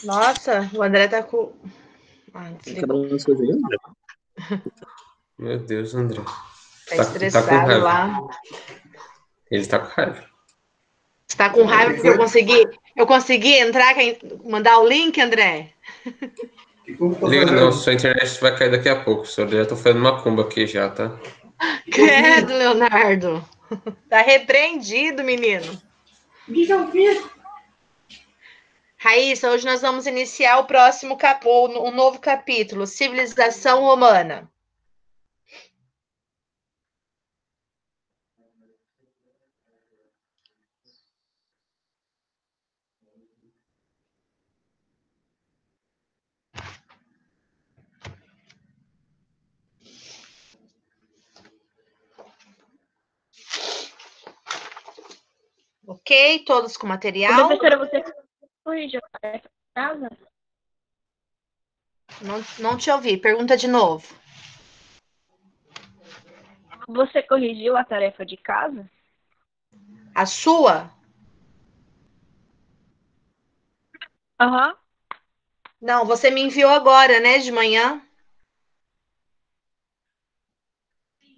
Nossa, o André tá com. Ah, desligou. Acabou as coisas aí, André? Meu Deus, André. Tá Tá com estressado raiva. lá. Ele tá com raiva. Você tá com raiva porque eu consegui entrar, mandar o link, André? Liga não, sua internet vai cair daqui a pouco. Eu já tô fazendo uma cumba aqui já, tá? Credo, Leonardo. Tá repreendido, menino. Raíssa, hoje nós vamos iniciar o próximo um novo capítulo, Civilização Romana. Ok? Todos com Ô, material? professora, você corrigiu a tarefa de casa? Não te ouvi. Pergunta de novo. Você corrigiu a tarefa de casa? A sua? Aham. Não, você me enviou agora, né, de manhã?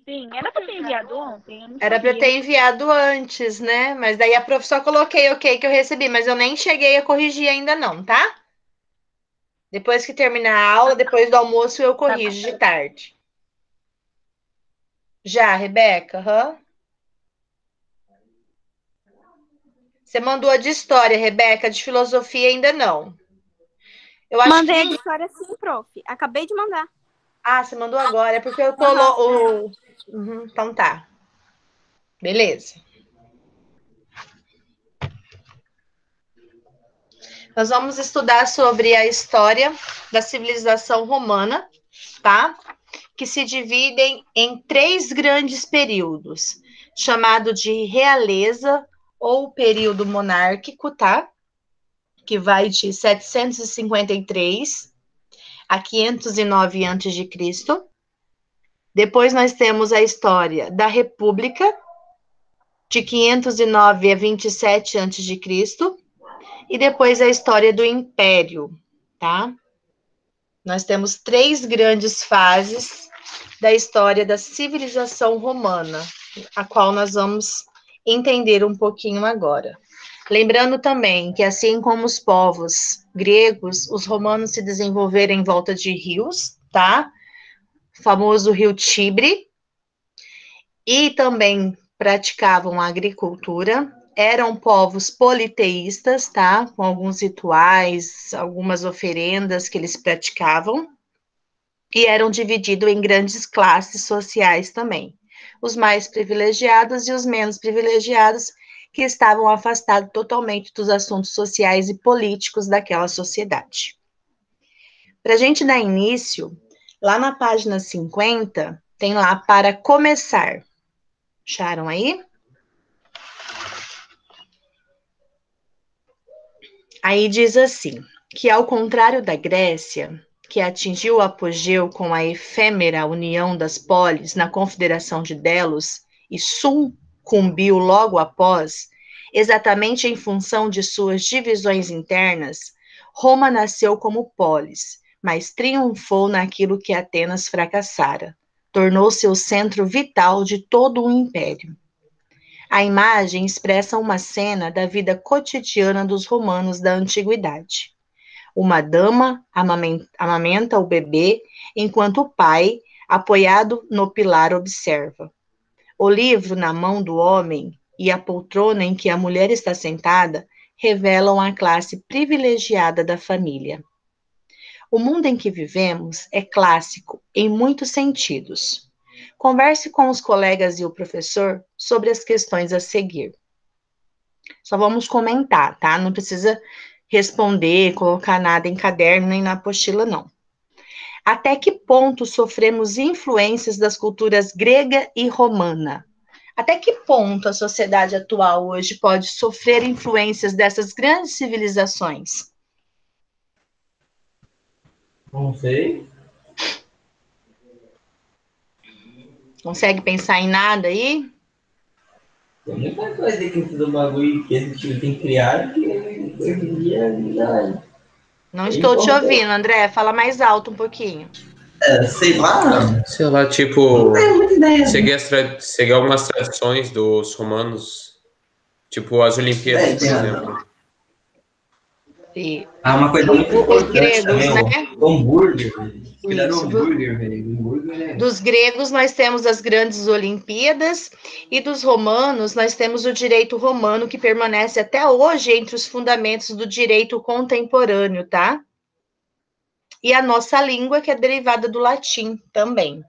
Sim, era pra ter enviado ontem, eu não Era para eu sabia. ter enviado antes, né? Mas daí a prof só coloquei ok que eu recebi, mas eu nem cheguei a corrigir ainda não, tá? Depois que terminar a aula, depois do almoço, eu Tá bom. corrijo de tarde. Já, Rebeca? Aham. Você mandou a de história, Rebeca, de filosofia ainda não. Eu acho Mandei a que. de história sim, prof. Acabei de mandar. Ah, você mandou agora. É porque eu tô. Aham. Uhum, então tá. Beleza. Nós vamos estudar sobre a história da civilização romana, tá? Que se dividem em três grandes períodos, chamado de realeza ou período monárquico, tá? Que vai de 753 a 509 a.C. Depois nós temos a história da República, de 509 a 27 a.C. E depois a história do Império, tá? Nós temos três grandes fases da história da civilização romana, a qual nós vamos entender um pouquinho agora. Lembrando também que, assim como os povos gregos, os romanos se desenvolveram em volta de rios, tá? O famoso rio Tibre, e também praticavam a agricultura. Eram povos politeístas, tá? Com alguns rituais, algumas oferendas que eles praticavam. E eram divididos em grandes classes sociais também. Os mais privilegiados e os menos privilegiados, que estavam afastados totalmente dos assuntos sociais e políticos daquela sociedade. Para a gente dar início, lá na página 50, tem lá para começar. Acharam aí? Aí diz assim, que ao contrário da Grécia, que atingiu o apogeu com a efêmera união das polis na Confederação de Delos e sucumbiu logo após, exatamente em função de suas divisões internas, Roma nasceu como polis, mas triunfou naquilo que Atenas fracassara. Tornou-se o centro vital de todo o império. A imagem expressa uma cena da vida cotidiana dos romanos da antiguidade. Uma dama amamenta o bebê, enquanto o pai, apoiado no pilar, observa. O livro na mão do homem e a poltrona em que a mulher está sentada revelam a classe privilegiada da família. O mundo em que vivemos é clássico em muitos sentidos. Converse com os colegas e o professor sobre as questões a seguir. Só vamos comentar, tá? Não precisa responder, colocar nada em caderno nem na apostila, não. Até que ponto sofremos influências das culturas grega e romana? Até que ponto a sociedade atual hoje pode sofrer influências dessas grandes civilizações? Não sei. Consegue pensar em nada aí? Tem muita coisa que do bagulho que a gente tem criado que hoje em dia não dá. Não estou te ouvindo, André. Fala mais alto um pouquinho. Sei lá. Sei lá, tipo, Não tenho muita ideia. seguir algumas tradições dos romanos, tipo as Olimpíadas, por Tem razão. exemplo. E Uma coisa muito os importante gregos, também, né? o hambúrguer, velho. Criaram Isso. hambúrguer, velho. Hambúrguer Dos gregos, nós temos as grandes Olimpíadas, e dos romanos, nós temos o direito romano, que permanece até hoje entre os fundamentos do direito contemporâneo, tá? E a nossa língua, que é derivada do latim também.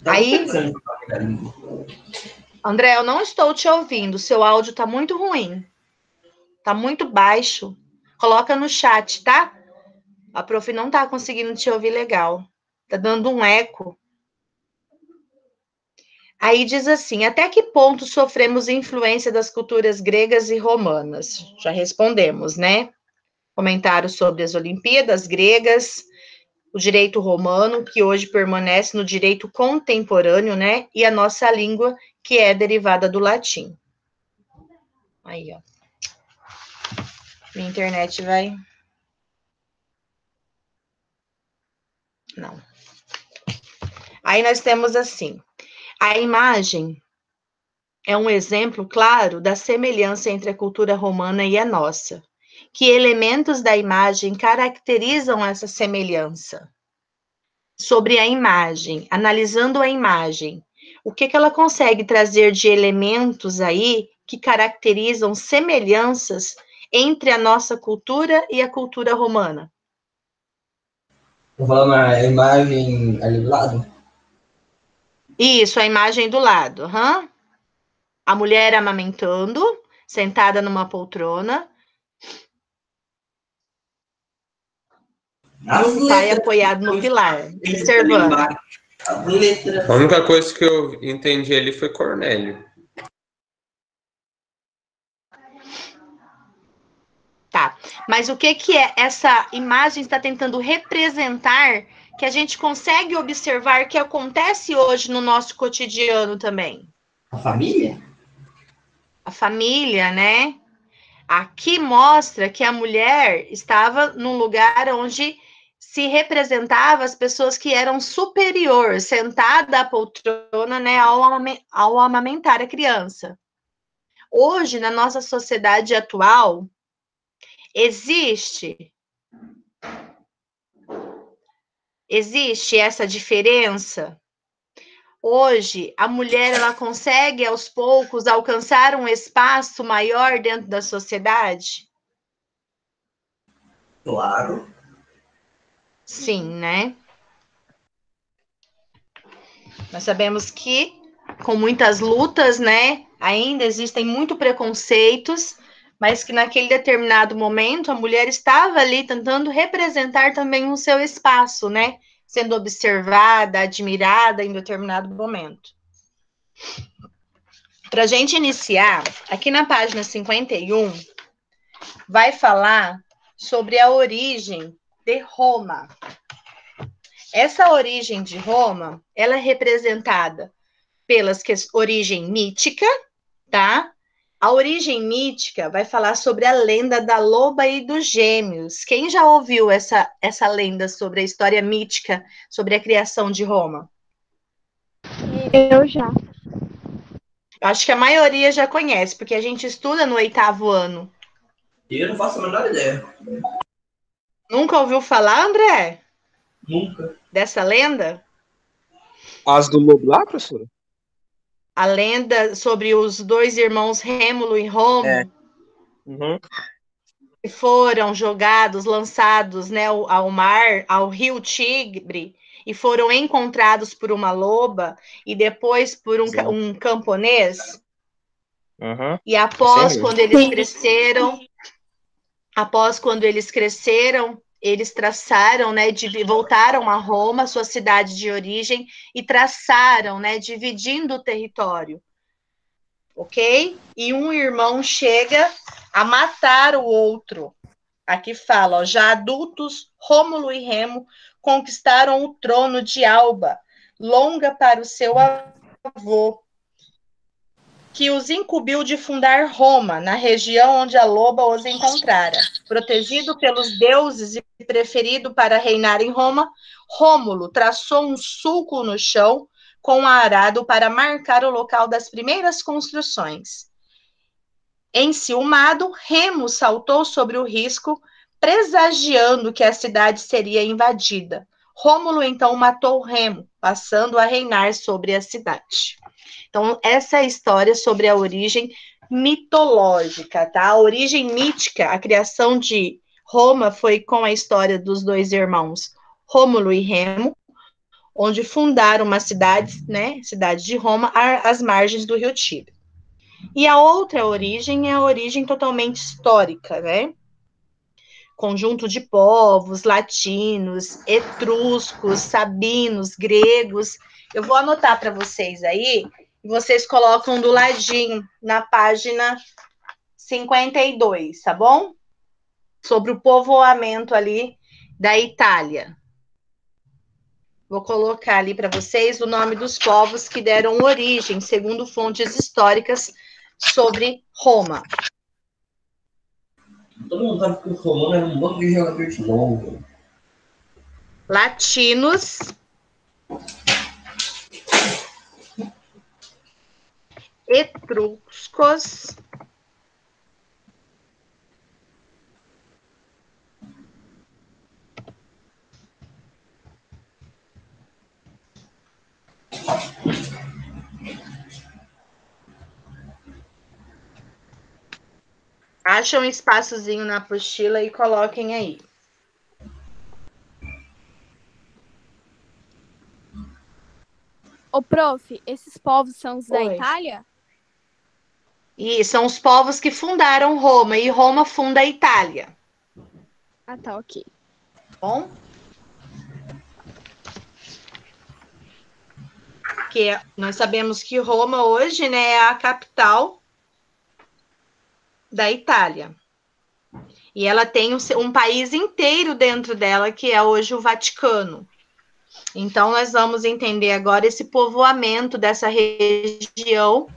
Aí, André, eu não estou te ouvindo, seu áudio está muito ruim. Está muito baixo. Coloca no chat, tá? A prof não está conseguindo te ouvir legal. Está dando um eco. Aí diz assim, até que ponto sofremos influência das culturas gregas e romanas? Já respondemos, né? Comentário sobre as Olimpíadas gregas, o direito romano, que hoje permanece no direito contemporâneo, né? E a nossa língua, que é derivada do latim. Aí, ó. Minha internet vai... Não. Aí nós temos assim, a imagem é um exemplo claro da semelhança entre a cultura romana e a nossa. Que elementos da imagem caracterizam essa semelhança? Sobre a imagem, analisando a imagem, o que ela consegue trazer de elementos aí que caracterizam semelhanças entre a nossa cultura e a cultura romana? Tô falando a imagem ali do lado? Isso, a imagem do lado. Uhum. A mulher amamentando, sentada numa poltrona. O pai apoiado no pilar, observando. A única coisa que eu entendi ali foi Cornélio. Tá, mas o que é essa imagem está tentando representar que a gente consegue observar que acontece hoje no nosso cotidiano também? A família? A família, né? Aqui mostra que a mulher estava num lugar onde se representava as pessoas que eram superior, sentada à poltrona, né, ao amamentar a criança. Hoje, na nossa sociedade atual, existe essa diferença? Hoje, a mulher, ela consegue, aos poucos, alcançar um espaço maior dentro da sociedade? Claro. Sim, né? Nós sabemos que, com muitas lutas, né, ainda existem muito preconceitos, mas que naquele determinado momento a mulher estava ali tentando representar também o seu espaço, né, sendo observada, admirada em determinado momento. Para a gente iniciar, aqui na página 51, vai falar sobre a origem de Roma. Essa origem de Roma, ela é representada pelas origem mítica, tá? A origem mítica vai falar sobre a lenda da loba e dos gêmeos. Quem já ouviu essa lenda sobre a história mítica, sobre a criação de Roma? Eu já. Acho que a maioria já conhece, porque a gente estuda no 8º ano. Eu não faço a menor ideia. Nunca ouviu falar, André? Nunca. Dessa lenda? As do Lobo lá, professora? A lenda sobre os dois irmãos Rêmulo e Romo, Uhum. que foram jogados, lançados, né, ao mar, ao rio Tigre, e foram encontrados por uma loba e depois por um camponês. Uhum. E após Sim. quando eles cresceram, eles traçaram, né, voltaram a Roma, sua cidade de origem, e traçaram, né, dividindo o território. Ok? E um irmão chega a matar o outro. Aqui fala, ó, já adultos, Rômulo e Remo conquistaram o trono de Alba, longa para o seu avô, que os incumbiu de fundar Roma, na região onde a loba os encontrara. Protegido pelos deuses e preferido para reinar em Roma, Rômulo traçou um sulco no chão com um arado para marcar o local das primeiras construções. Enciumado, Remo saltou sobre o risco, presagiando que a cidade seria invadida. Rômulo então matou Remo, passando a reinar sobre a cidade. Então, essa é a história sobre a origem mitológica, tá? A origem mítica, a criação de Roma foi com a história dos dois irmãos Rômulo e Remo, onde fundaram uma cidade, né? Cidade de Roma, às margens do rio Tibre. E a outra origem é a origem totalmente histórica, né? Conjunto de povos latinos, etruscos, sabinos, gregos. Eu vou anotar para vocês aí, e vocês colocam do ladinho, na página 52, tá bom? Sobre o povoamento ali da Itália. Vou colocar ali para vocês o nome dos povos que deram origem, segundo fontes históricas, sobre Roma. Todo mundo sabe que o Romano era um bando de jogador de LOL. Latinos, etruscos, achem um espaçozinho na apostila e coloquem aí. Ô, prof, esses povos são os da Oi. Itália? E são os povos que fundaram Roma, e Roma funda a Itália. Ah, tá, ok. Bom? Que nós sabemos que Roma hoje, né, é a capital da Itália. E ela tem um país inteiro dentro dela, que é hoje o Vaticano. Então, nós vamos entender agora esse povoamento dessa região,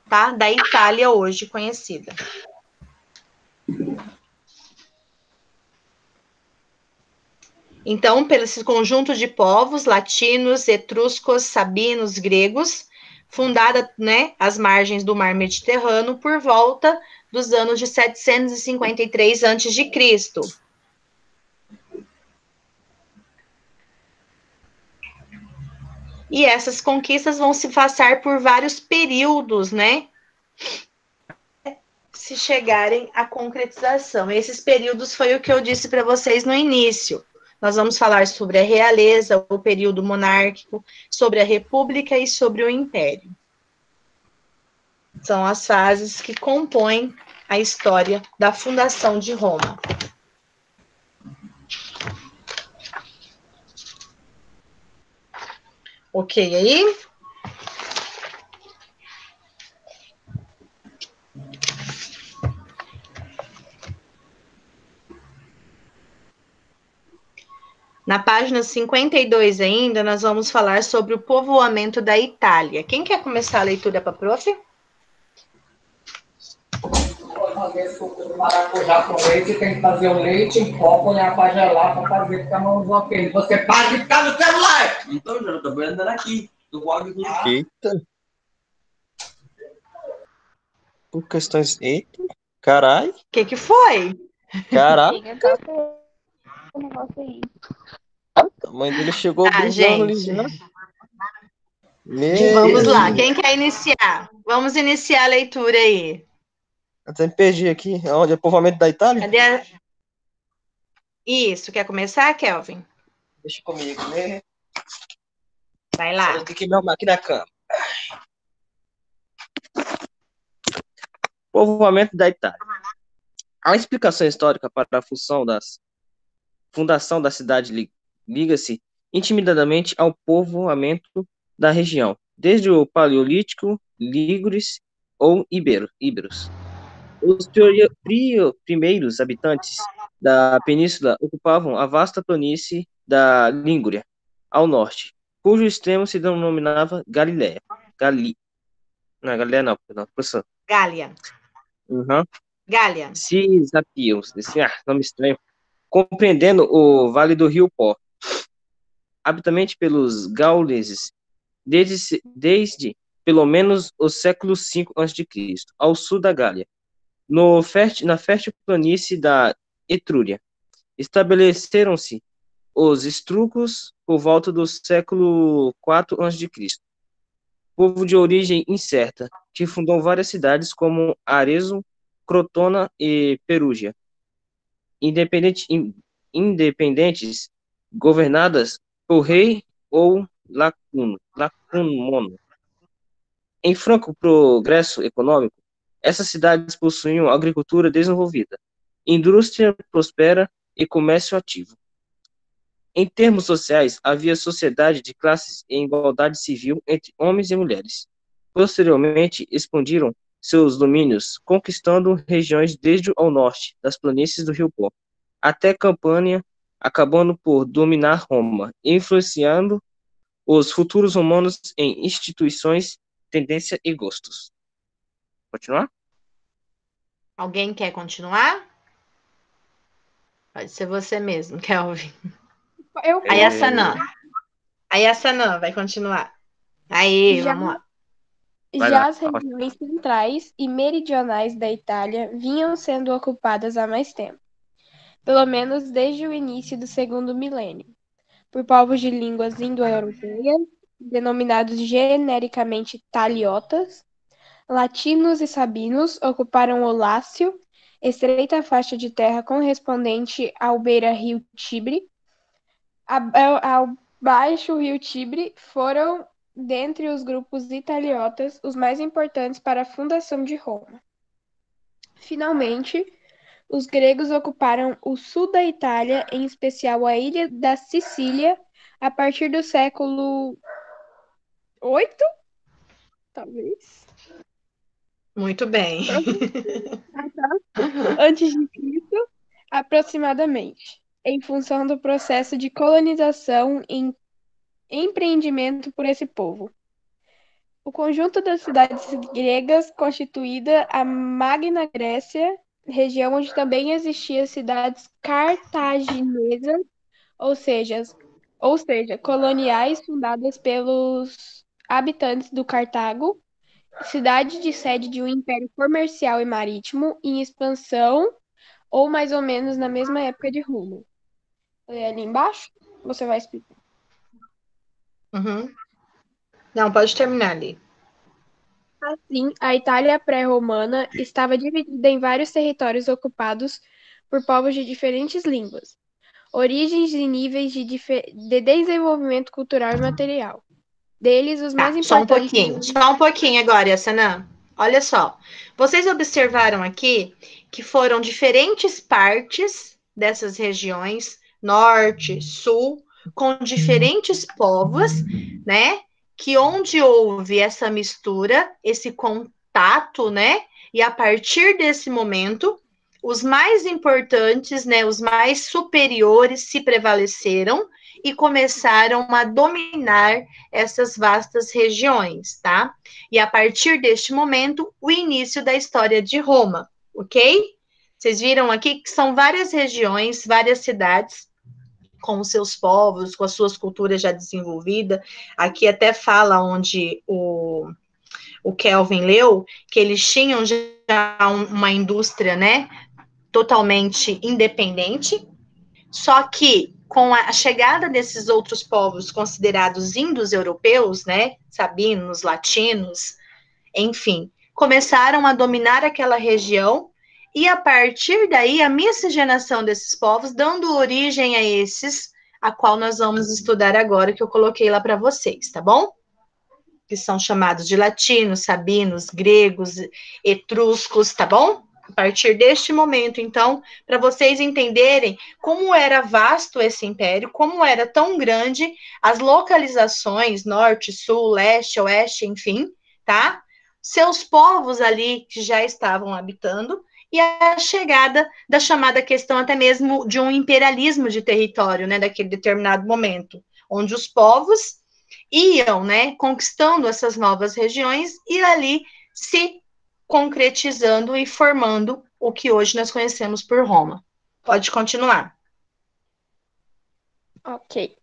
tá, da Itália hoje conhecida. Então, pelo esse conjunto de povos latinos, etruscos, sabinos, gregos, fundada, né, às margens do Mar Mediterrâneo por volta dos anos de 753 a.C. E essas conquistas vão se passar por vários períodos, né? Se chegarem à concretização. Esses períodos foi o que eu disse para vocês no início. Nós vamos falar sobre a realeza, o período monárquico, sobre a república e sobre o império. São as fases que compõem a história da fundação de Roma. Ok aí? Na página 52 ainda, nós vamos falar sobre o povoamento da Itália. Quem quer começar a leitura para a prof? Para fazer suco de maracujá com leite, tem que fazer o leite em pó, põe para gelar para fazer ficar mais ok. Você para de ficar no celular! Então, já estou andando aqui. Do blog do Eita. Por questões. Eita. Carai. O que foi? Caralho. Chega, toca o negócio aí. A mãe dele chegou Tá, brigando ali gente. já. Vamos Meu. lá, quem quer iniciar? Vamos iniciar a leitura aí. Até me perdi aqui. Onde? É povoamento da Itália? Cadê a... Isso, quer começar, Kelvin? Deixa comigo, né? Vai lá. Eu tenho que me arrumar aqui na cama. Povoamento da Itália. A explicação histórica para a fundação da cidade liga-se intimidadamente ao povoamento da região, desde o Paleolítico, Ligures ou Íberos. Os primeiros habitantes da península ocupavam a vasta planície da Língura, ao norte, cujo extremo se denominava Galiléia. Não, Galileia não, perdão, professor. Gália. Uhum. Gália. Cisapios, esse nome estranho, compreendendo o Vale do Rio Pó, habitamente pelos gauleses, desde pelo menos o século V a.C., ao sul da Gália, na fértil planície da Etrúria. Estabeleceram-se os etruscos por volta do século IV a.C., povo de origem incerta, que fundou várias cidades como Arezzo, Crotona e Perúgia, independentes, governadas por rei ou lacumono. Em franco progresso econômico, essas cidades possuíam agricultura desenvolvida, indústria próspera e comércio ativo. Em termos sociais, havia sociedade de classes e igualdade civil entre homens e mulheres. Posteriormente, expandiram seus domínios, conquistando regiões desde ao norte das planícies do Rio Pó até Campânia, acabando por dominar Roma, influenciando os futuros romanos em instituições, tendência e gostos. Continuar? Alguém quer continuar? Pode ser você mesmo, Kelvin. Eu Aí a Sanã. Aí a Sanã vai continuar. Aí, Já- vamos lá. Vai Já lá, as regiões centrais e meridionais da Itália vinham sendo ocupadas há mais tempo, pelo menos desde o início do segundo milênio, por povos de línguas indo-europeias, denominados genericamente taliotas. Latinos e sabinos ocuparam o Lácio, estreita faixa de terra correspondente ao beira-rio Tibre. Ao baixo rio Tibre foram, dentre os grupos italiotas, os mais importantes para a fundação de Roma. Finalmente, os gregos ocuparam o sul da Itália, em especial a ilha da Sicília, a partir do século VIII, talvez, Muito bem. antes de Cristo, aproximadamente, em função do processo de colonização e empreendimento por esse povo. O conjunto das cidades gregas constituía a Magna Grécia, região onde também existiam cidades cartaginesas, ou seja, coloniais fundadas pelos habitantes do Cartago, cidade de sede de um império comercial e marítimo em expansão, ou mais ou menos na mesma época de Roma. Ali embaixo, você vai explicar. Uhum. Não, pode terminar ali. Assim, a Itália pré-romana estava dividida em vários territórios ocupados por povos de diferentes línguas, origens e níveis de desenvolvimento cultural e material. Deles, os mais Tá, só importantes. um pouquinho agora, Sanã. Olha só, vocês observaram aqui que foram diferentes partes dessas regiões, norte, sul, com diferentes povos, né? Que onde houve essa mistura, esse contato, né? E a partir desse momento, os mais importantes, né? Os mais superiores se prevaleceram e começaram a dominar essas vastas regiões, tá? E a partir deste momento, o início da história de Roma, ok? Vocês viram aqui que são várias regiões, várias cidades com os seus povos, com as suas culturas já desenvolvidas. Aqui até fala onde o Kelvin leu, que eles tinham já uma indústria, né, totalmente independente, só que com a chegada desses outros povos considerados indo-europeus, né, sabinos, latinos, enfim, começaram a dominar aquela região e a partir daí a miscigenação desses povos dando origem a esses a qual nós vamos estudar agora, que eu coloquei lá para vocês, tá bom? Que são chamados de latinos, sabinos, gregos, etruscos, tá bom? A partir deste momento, então, para vocês entenderem como era vasto esse império, como era tão grande, as localizações, norte, sul, leste, oeste, enfim, tá? Seus povos ali que já estavam habitando, e a chegada da chamada questão até mesmo de um imperialismo de território, né, daquele determinado momento, onde os povos iam, né, conquistando essas novas regiões e ali se concretizando e formando o que hoje nós conhecemos por Roma. Pode continuar. Ok.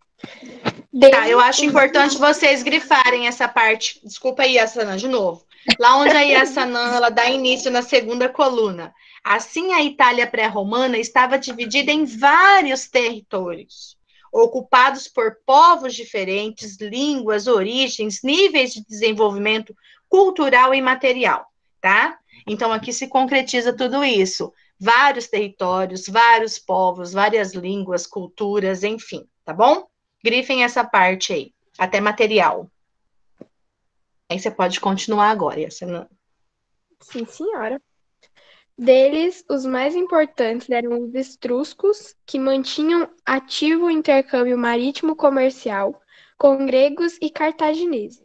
Tá, eu acho importante vocês grifarem essa parte. Desculpa aí, Yassanã, de novo. Lá onde a Yassanã, ela dá início na segunda coluna. Assim, a Itália pré-romana estava dividida em vários territórios, ocupados por povos diferentes, línguas, origens, níveis de desenvolvimento cultural e material, tá? Então, aqui se concretiza tudo isso. Vários territórios, vários povos, várias línguas, culturas, enfim, tá bom? Grifem essa parte aí, até material. Aí você pode continuar agora, Yassanã. Sim, senhora. Deles, os mais importantes eram os etruscos, que mantinham ativo o intercâmbio marítimo comercial com gregos e cartagineses.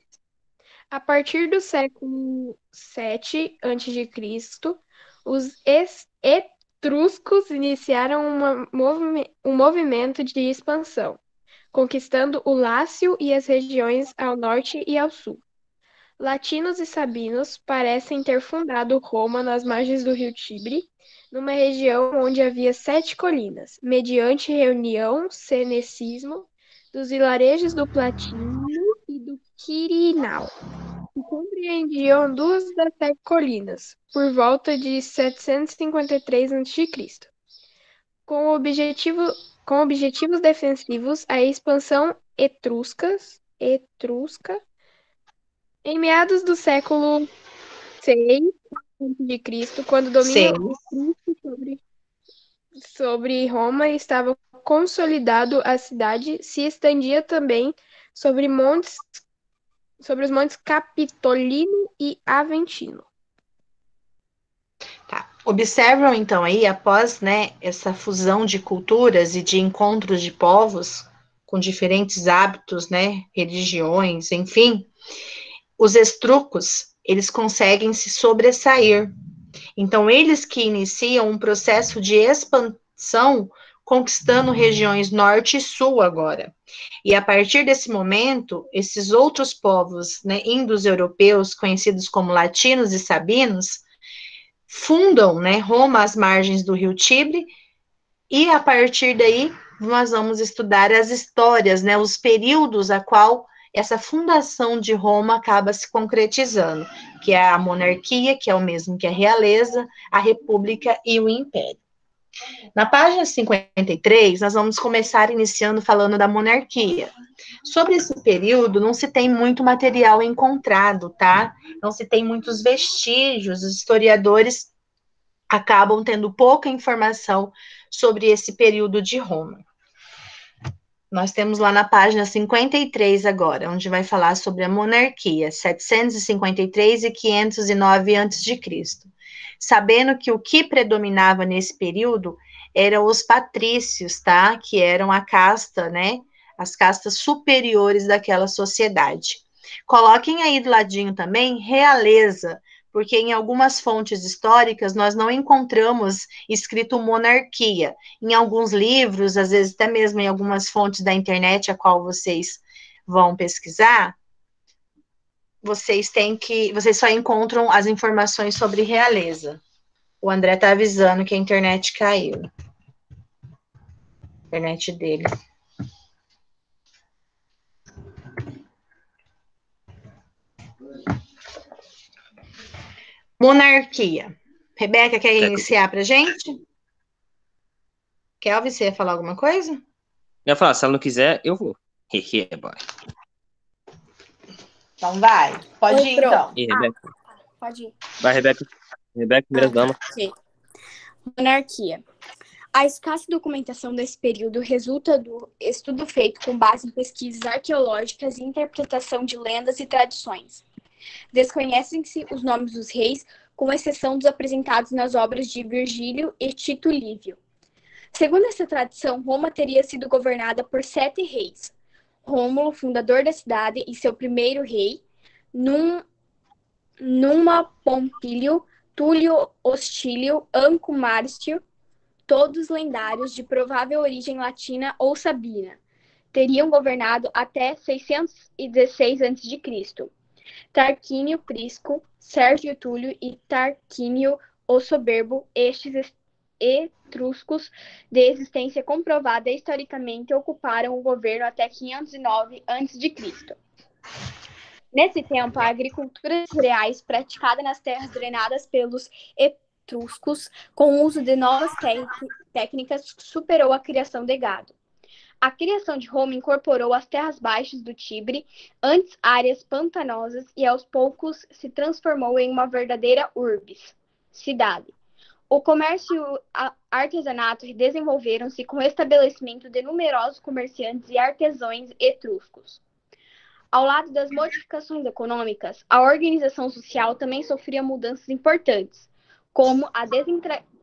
A partir do século VII a.C., os etruscos iniciaram um movimento de expansão, conquistando o Lácio e as regiões ao norte e ao sul. Latinos e sabinos parecem ter fundado Roma nas margens do rio Tibre, numa região onde havia 7 colinas, mediante reunião senecismo dos vilarejos do Platino e do Quirinal, que compreendiam 2 das 7 colinas, por volta de 753 a.C. Com objetivos defensivos, a expansão etrusca, em meados do século VI a.C., quando o domínio etrusco sobre Roma estava consolidado, a cidade se estendia também sobre os montes Capitolino e Aventino. Tá. Observam, então, aí, após, né, essa fusão de culturas e de encontros de povos com diferentes hábitos, né, religiões, enfim, os etruscos, eles conseguem se sobressair. Então, eles que iniciam um processo de expansão, conquistando regiões norte e sul agora. E a partir desse momento, esses outros povos, né, indo-europeus, conhecidos como latinos e sabinos, fundam, né, Roma às margens do rio Tibre, e a partir daí nós vamos estudar as histórias, né, os períodos a qual essa fundação de Roma acaba se concretizando, que é a monarquia, que é o mesmo que a realeza, a república e o império. Na página 53, nós vamos começar iniciando falando da monarquia. Sobre esse período, não se tem muito material encontrado, tá? Não se tem muitos vestígios, os historiadores acabam tendo pouca informação sobre esse período de Roma. Nós temos lá na página 53 agora, onde vai falar sobre a monarquia, 753 e 509 a.C., sabendo que o que predominava nesse período eram os patrícios, tá? Que eram a casta, né? As castas superiores daquela sociedade. Coloquem aí do ladinho também realeza, porque em algumas fontes históricas nós não encontramos escrito monarquia. Em alguns livros, às vezes até mesmo em algumas fontes da internet, a qual vocês vão pesquisar, vocês só encontram as informações sobre realeza. O André tá avisando que a internet caiu. A internet dele. Monarquia. Rebeca, quer iniciar pra gente? Kelvin, você ia falar alguma coisa? Eu ia falar, se ela não quiser, eu vou. Boy. Então vai. Pode ir, então. E Rebeca? Pode ir. Vai, Rebeca. Rebeca, primeira dama. Ok. Monarquia. A escassa documentação desse período resulta do estudo feito com base em pesquisas arqueológicas e interpretação de lendas e tradições. Desconhecem-se os nomes dos reis, com exceção dos apresentados nas obras de Virgílio e Tito Livio. Segundo essa tradição, Roma teria sido governada por 7 reis. Rômulo, fundador da cidade, e seu primeiro rei, Numa Pompílio, Túlio Hostílio, Anco Márcio, todos lendários de provável origem latina ou sabina, teriam governado até 616 a.C. Tarquínio Prisco, Sérgio Túlio e Tarquínio o Soberbo, estes etruscos de existência comprovada historicamente, ocuparam o governo até 509 a.C. Nesse tempo, a agricultura de cereais praticada nas terras drenadas pelos etruscos, com o uso de novas técnicas, superou a criação de gado. A criação de Roma incorporou as terras baixas do Tibre, antes áreas pantanosas, e aos poucos se transformou em uma verdadeira urbis, cidade. O comércio e o artesanato desenvolveram-se com o estabelecimento de numerosos comerciantes e artesãos etruscos. Ao lado das modificações econômicas, a organização social também sofria mudanças importantes, como a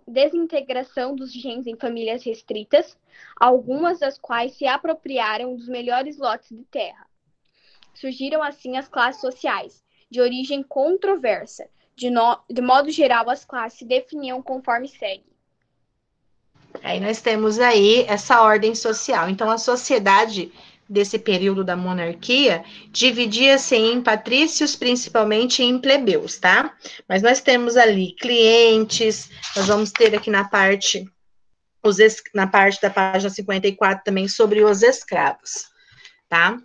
desintegração dos gens em famílias restritas, algumas das quais se apropriaram dos melhores lotes de terra. Surgiram assim as classes sociais, de origem controversa. De modo geral, as classes se definiam conforme segue. Aí nós temos aí essa ordem social. Então, a sociedade desse período da monarquia dividia-se em patrícios, principalmente, e em plebeus, tá? Mas nós temos ali clientes, nós vamos ter aqui na parte da página 54 também sobre os escravos, tá?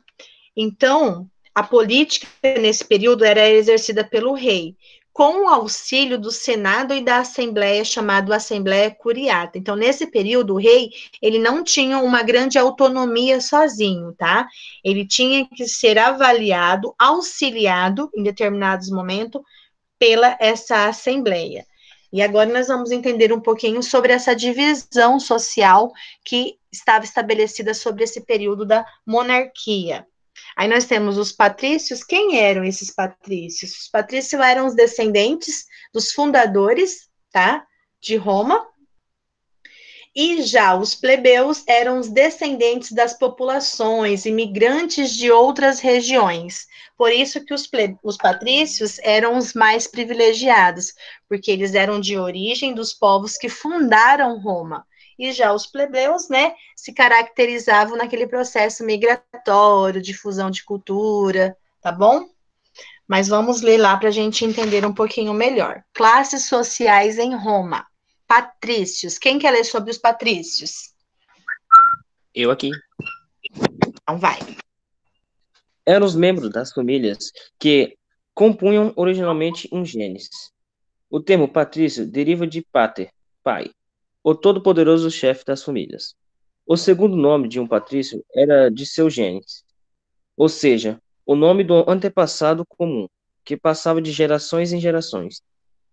Então, a política nesse período era exercida pelo rei, com o auxílio do Senado e da Assembleia, chamado Assembleia Curiata. Então, nesse período, o rei, ele não tinha uma grande autonomia sozinho, tá? Ele tinha que ser avaliado, auxiliado, em determinados momentos, pela essa Assembleia. E agora nós vamos entender um pouquinho sobre essa divisão social que estava estabelecida sobre esse período da monarquia. Aí nós temos os patrícios. Quem eram esses patrícios? Os patrícios eram os descendentes dos fundadores, tá, de Roma. E já os plebeus eram os descendentes das populações, imigrantes de outras regiões. Por isso que os patrícios eram os mais privilegiados, porque eles eram de origem dos povos que fundaram Roma. E já os plebeus, né, se caracterizavam naquele processo migratório, difusão de cultura, tá bom? Mas vamos ler lá para a gente entender um pouquinho melhor. Classes sociais em Roma. Patrícios. Quem quer ler sobre os patrícios? Eu aqui. Então vai. Eram os membros das famílias que compunham originalmente um genes. O termo patrício deriva de pater, pai, o todo-poderoso chefe das famílias. O segundo nome de um patrício era de seu genes, ou seja, o nome do antepassado comum, que passava de gerações em gerações,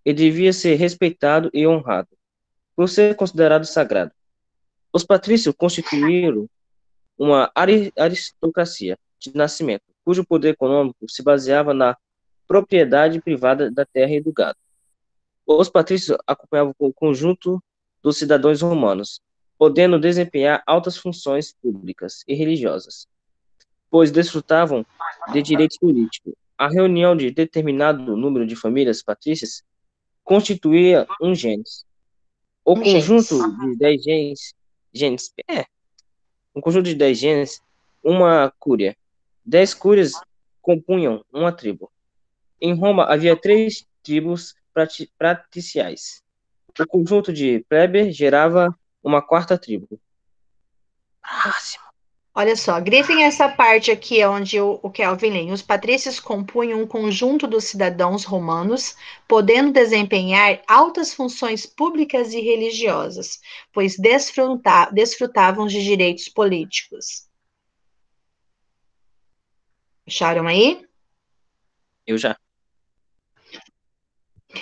e devia ser respeitado e honrado, por ser considerado sagrado. Os patrícios constituíram uma aristocracia de nascimento, cujo poder econômico se baseava na propriedade privada da terra e do gado. Os patrícios acompanhavam o conjunto dos cidadãos romanos, podendo desempenhar altas funções públicas e religiosas, pois desfrutavam de direitos políticos. A reunião de determinado número de famílias patrícias constituía um gens. O conjunto de 10 genes, uma cúria. 10 cúrias compunham uma tribo. Em Roma havia 3 tribos patriciais. O conjunto de plebe gerava uma 4ª tribo. Próximo. Olha só, grifem essa parte aqui onde o Kelvin lê. Os patrícios compunham um conjunto dos cidadãos romanos, podendo desempenhar altas funções públicas e religiosas, pois desfrutavam de direitos políticos. Acharam aí? Eu já.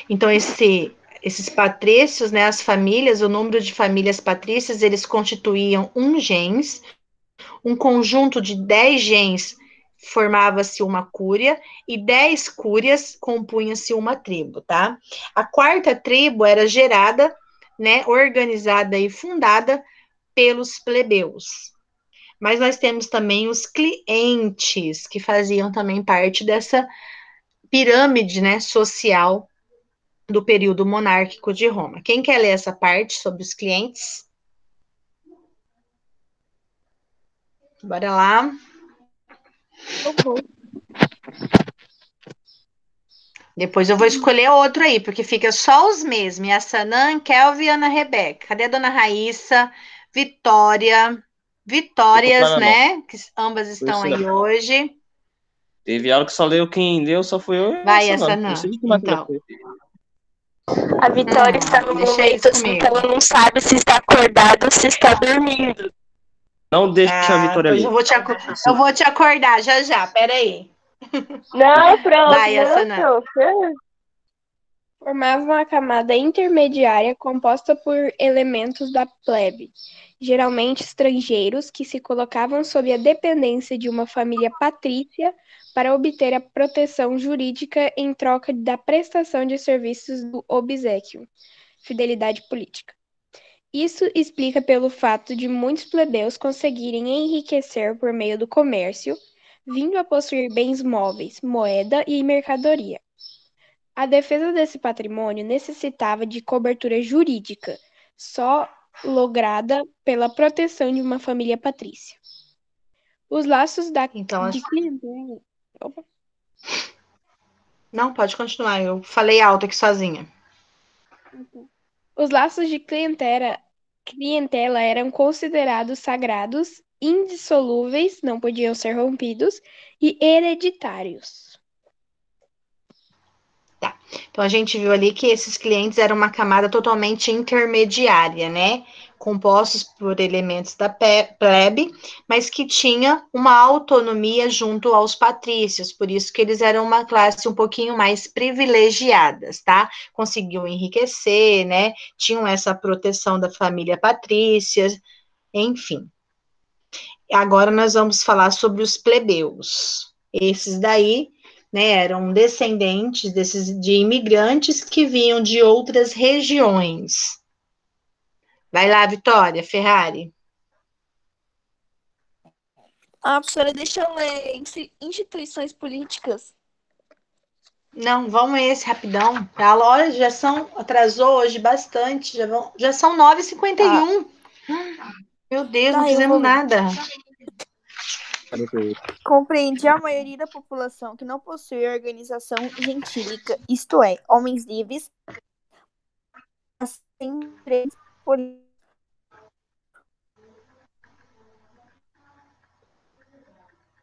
Então, esses patrícios, né, as famílias, o número de famílias patrícias, eles constituíam um gens. Um conjunto de 10 gens formava-se uma cúria e 10 cúrias compunha-se uma tribo, tá? A 4ª tribo era gerada, né, organizada e fundada pelos plebeus. Mas nós temos também os clientes, que faziam também parte dessa pirâmide, né, social do período monárquico de Roma. Quem quer ler essa parte sobre os clientes? Bora lá. Depois eu vou escolher outro aí, porque fica só os mesmos. Yassanã, Kelvin e Ana Rebeca. Cadê a dona Raíssa? Vitória. Vitórias, Ficou pra mim, né? Que ambas estão não. aí hoje. Teve aula que só leu, quem leu só foi eu e Vai, essa não. Não Yassanã. sei de que matéria Então. foi. A Vitória está no Deixa momento eles assim comigo. que ela não sabe se está acordada ou se está dormindo. Não deixa a Vitória Pois ler. eu vou te acordar já já, peraí. Não, pronto, Vai, não, Yassanã. prof. Formavam a camada intermediária composta por elementos da plebe, geralmente estrangeiros, que se colocavam sob a dependência de uma família patrícia para obter a proteção jurídica em troca da prestação de serviços do obséquio, fidelidade política. Isso explica pelo fato de muitos plebeus conseguirem enriquecer por meio do comércio, vindo a possuir bens móveis, moeda e mercadoria. A defesa desse patrimônio necessitava de cobertura jurídica, só lograda pela proteção de uma família patrícia. Os laços Então, de clientela. Opa. não, pode continuar. Eu falei alto aqui sozinha. Os laços de clientela eram considerados sagrados, indissolúveis, não podiam ser rompidos, e hereditários. Então, a gente viu ali que esses clientes eram uma camada totalmente intermediária, né? Compostos por elementos da plebe, mas que tinha uma autonomia junto aos patrícios, por isso que eles eram uma classe um pouquinho mais privilegiadas, tá? Conseguiam enriquecer, né? Tinham essa proteção da família patrícia, enfim. Agora nós vamos falar sobre os plebeus. Esses daí, né, eram descendentes de imigrantes que vinham de outras regiões. Vai lá, Vitória Ferrari. Professora, deixa eu ler. Instituições políticas. Não, vamos esse rapidão. A hora atrasou hoje bastante, já são 9h51. Meu Deus, não fizemos nada. Compreendia a maioria da população que não possui organização gentílica, isto é, homens livres, sem direitos políticos.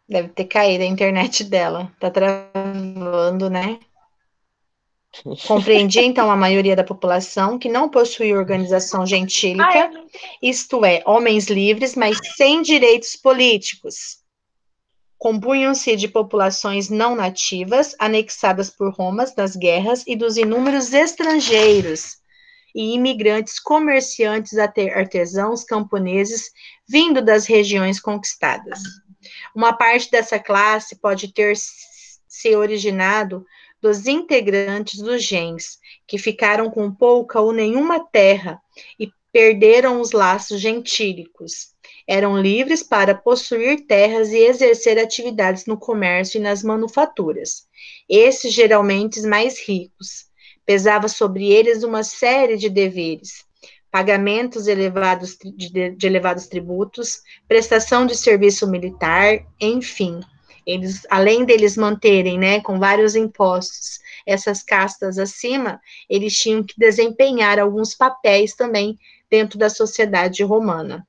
Deve ter caído a internet dela. Tá travando, né? Compreendia, então, a maioria da população que não possuía organização gentílica, isto é, homens livres, mas sem direitos políticos. Compunham-se de populações não nativas, anexadas por Roma nas guerras e dos inúmeros estrangeiros e imigrantes, comerciantes, artesãos, camponeses, vindo das regiões conquistadas. Uma parte dessa classe pode ter se originado dos integrantes dos gens, que ficaram com pouca ou nenhuma terra e perderam os laços gentílicos. Eram livres para possuir terras e exercer atividades no comércio e nas manufaturas. Esses, geralmente mais ricos, pesava sobre eles uma série de deveres, pagamentos elevados de elevados tributos, prestação de serviço militar, enfim. Eles, além deles manterem, né, com vários impostos, essas castas acima, eles tinham que desempenhar alguns papéis também dentro da sociedade romana.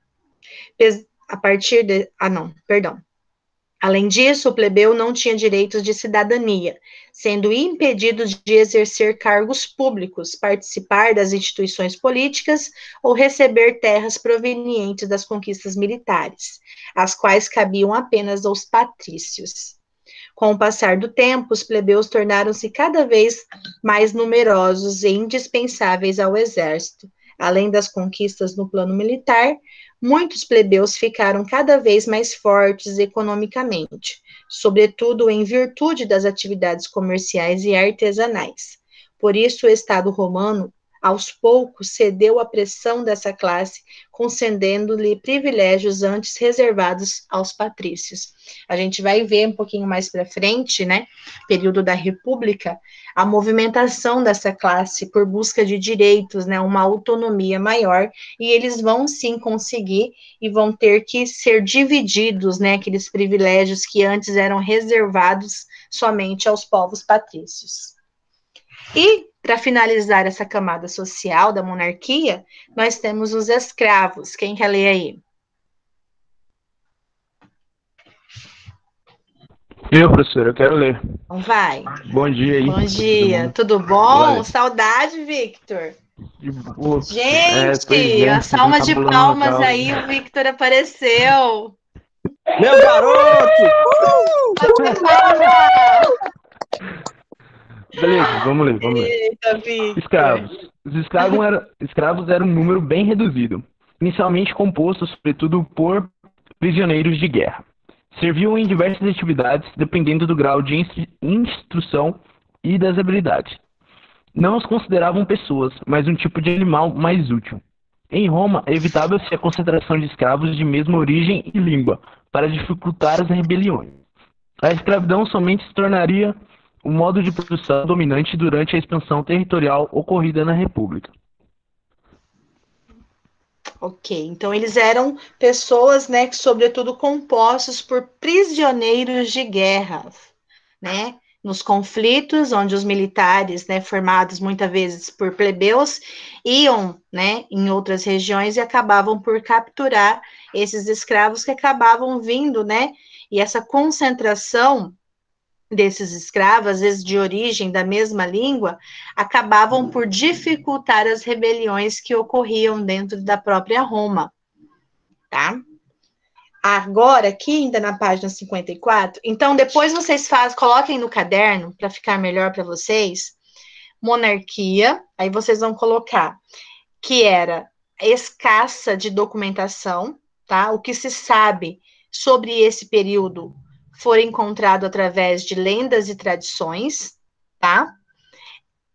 Além disso, o plebeu não tinha direitos de cidadania, sendo impedido de exercer cargos públicos, participar das instituições políticas ou receber terras provenientes das conquistas militares, as quais cabiam apenas aos patrícios. Com o passar do tempo, os plebeus tornaram-se cada vez mais numerosos e indispensáveis ao exército. Além das conquistas no plano militar, muitos plebeus ficaram cada vez mais fortes economicamente, sobretudo em virtude das atividades comerciais e artesanais. Por isso, o Estado romano aos poucos, cedeu à pressão dessa classe, concedendo-lhe privilégios antes reservados aos patrícios. A gente vai ver um pouquinho mais para frente, né, período da República, a movimentação dessa classe por busca de direitos, né, uma autonomia maior, e eles vão sim conseguir e vão ter que ser divididos, né, aqueles privilégios que antes eram reservados somente aos povos patrícios. E, para finalizar essa camada social da monarquia, nós temos os escravos. Quem quer ler aí? Eu, professor, eu quero ler. Então vai. Bom dia aí. Bom dia. Tudo bom? Vale. Saudade, Victor. Pois Gente, é, a salva de acabou palmas legal. aí, o Victor apareceu. Meu garoto! Beleza, vamos ler. Eita, Victor. Escravos. Os escravos eram um número bem reduzido, inicialmente composto sobretudo por prisioneiros de guerra. Serviam em diversas atividades, dependendo do grau de instrução e das habilidades. Não os consideravam pessoas, mas um tipo de animal mais útil. Em Roma, evitava-se a concentração de escravos de mesma origem e língua, para dificultar as rebeliões. A escravidão somente se tornaria o modo de produção dominante durante a expansão territorial ocorrida na República. Ok, então eles eram pessoas, né, que sobretudo compostos por prisioneiros de guerra, né, nos conflitos, onde os militares, né, formados muitas vezes por plebeus, iam, né, em outras regiões e acabavam por capturar esses escravos que acabavam vindo, né, e essa concentração desses escravos, às vezes de origem da mesma língua, acabavam por dificultar as rebeliões que ocorriam dentro da própria Roma, tá? Agora, aqui ainda na página 54, então depois vocês coloquem no caderno, para ficar melhor para vocês, monarquia, aí vocês vão colocar que era escassa de documentação, tá? O que se sabe sobre esse período foi encontrado através de lendas e tradições, tá?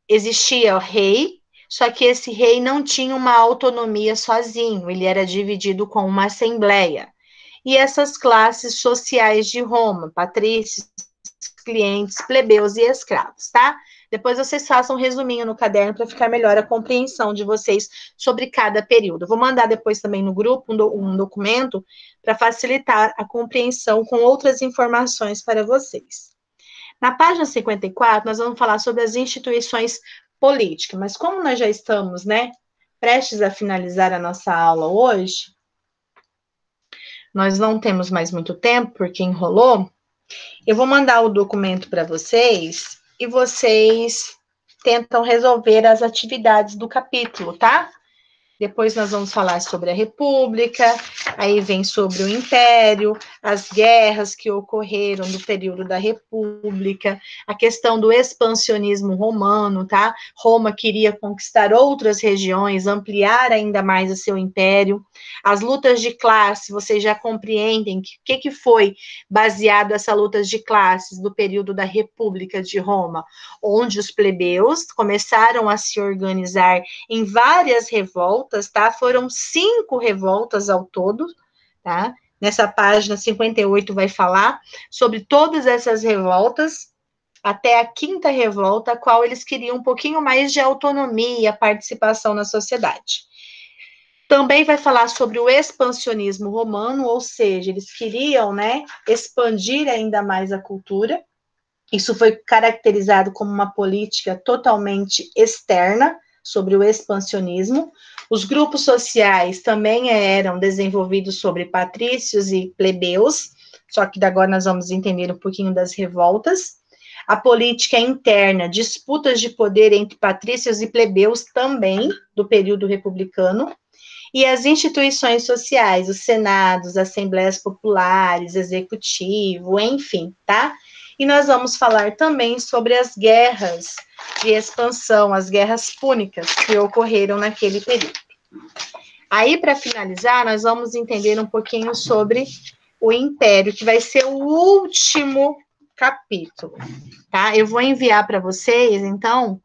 Existia o rei, só que esse rei não tinha uma autonomia sozinho, ele era dividido com uma assembleia. E essas classes sociais de Roma, patrícios, clientes, plebeus e escravos, tá? Depois vocês façam um resuminho no caderno para ficar melhor a compreensão de vocês sobre cada período. Eu vou mandar depois também no grupo um documento para facilitar a compreensão com outras informações para vocês. Na página 54, nós vamos falar sobre as instituições políticas, mas como nós já estamos, né, prestes a finalizar a nossa aula hoje, nós não temos mais muito tempo, porque enrolou. Eu vou mandar o documento para vocês e vocês tentam resolver as atividades do capítulo, tá? Depois nós vamos falar sobre a República, aí vem sobre o Império, as guerras que ocorreram no período da República, a questão do expansionismo romano, tá? Roma queria conquistar outras regiões, ampliar ainda mais o seu império. As lutas de classe, vocês já compreendem que foi baseado essa lutas de classes do período da República de Roma, onde os plebeus começaram a se organizar em várias revoltas, tá? Foram 5 revoltas ao todo, tá? Nessa página 58 vai falar sobre todas essas revoltas, até a 5ª revolta, a qual eles queriam um pouquinho mais de autonomia, participação na sociedade. Também vai falar sobre o expansionismo romano, ou seja, eles queriam, né, expandir ainda mais a cultura. Isso foi caracterizado como uma política totalmente externa sobre o expansionismo. Os grupos sociais também eram desenvolvidos sobre patrícios e plebeus, só que agora nós vamos entender um pouquinho das revoltas. A política interna, disputas de poder entre patrícios e plebeus também, do período republicano. E as instituições sociais, os senados, assembleias populares, executivo, enfim, tá? E nós vamos falar também sobre as guerras de expansão, as guerras púnicas que ocorreram naquele período. Aí, para finalizar, nós vamos entender um pouquinho sobre o Império, que vai ser o último capítulo, tá? Eu vou enviar para vocês, então,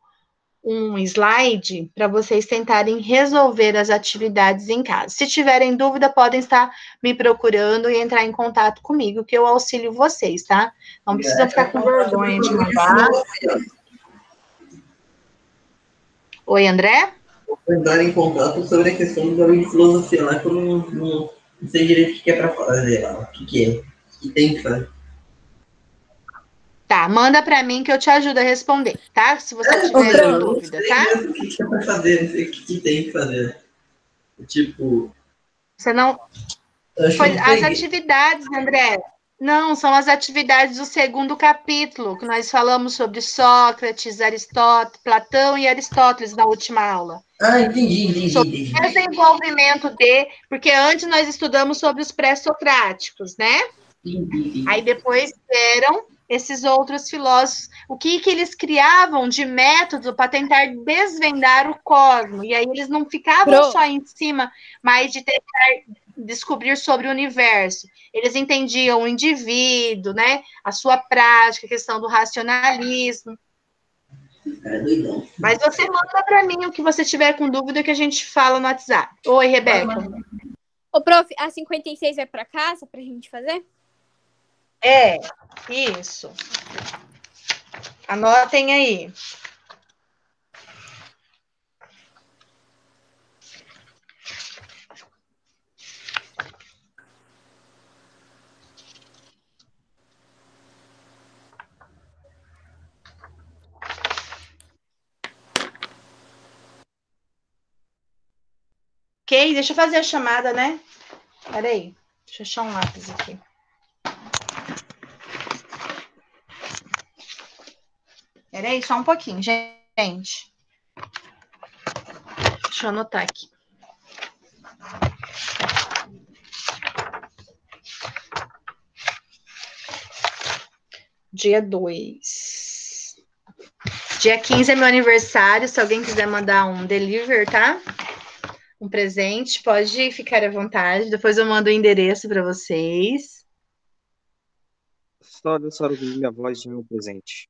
um slide para vocês tentarem resolver as atividades em casa. Se tiverem dúvida, podem estar me procurando e entrar em contato comigo, que eu auxilio vocês, tá? Não precisam ficar com vergonha de mandar. Oi, André? Vou entrar em contato sobre a questão do bagulho de filosofia lá, que eu não sei direito o que é para fazer lá. O que é? O que tem que fazer? Tá, manda para mim que eu te ajudo a responder, tá? Se você tiver dúvida, tá? O que é para fazer? Não sei o que tem que fazer. Tipo. Você não. As atividades, André. Não, são as atividades do segundo capítulo, que nós falamos sobre Sócrates, Aristóteles, Platão e Aristóteles na última aula. Ah, entendi. Sobre o desenvolvimento porque antes nós estudamos sobre os pré-socráticos, né? Entendi. Aí depois vieram esses outros filósofos, o que eles criavam de método para tentar desvendar o cosmos. E aí eles não ficavam só em cima, mas de tentar descobrir sobre o universo. Eles entendiam o indivíduo, né? A sua prática, a questão do racionalismo. Mas você manda para mim o que você tiver com dúvida que a gente fala no WhatsApp. Oi, Rebeca. Ô, prof, a 56 é para casa para a gente fazer? É, isso. Anotem aí. Ok, deixa eu fazer a chamada, né? Peraí, deixa eu achar um lápis aqui. Peraí, só um pouquinho, gente. Deixa eu anotar aqui. Dia 2. Dia 15 é meu aniversário. Se alguém quiser mandar um deliver, tá? Um presente, pode ficar à vontade. Depois eu mando o endereço para vocês. Só ouvir minha voz de meu presente.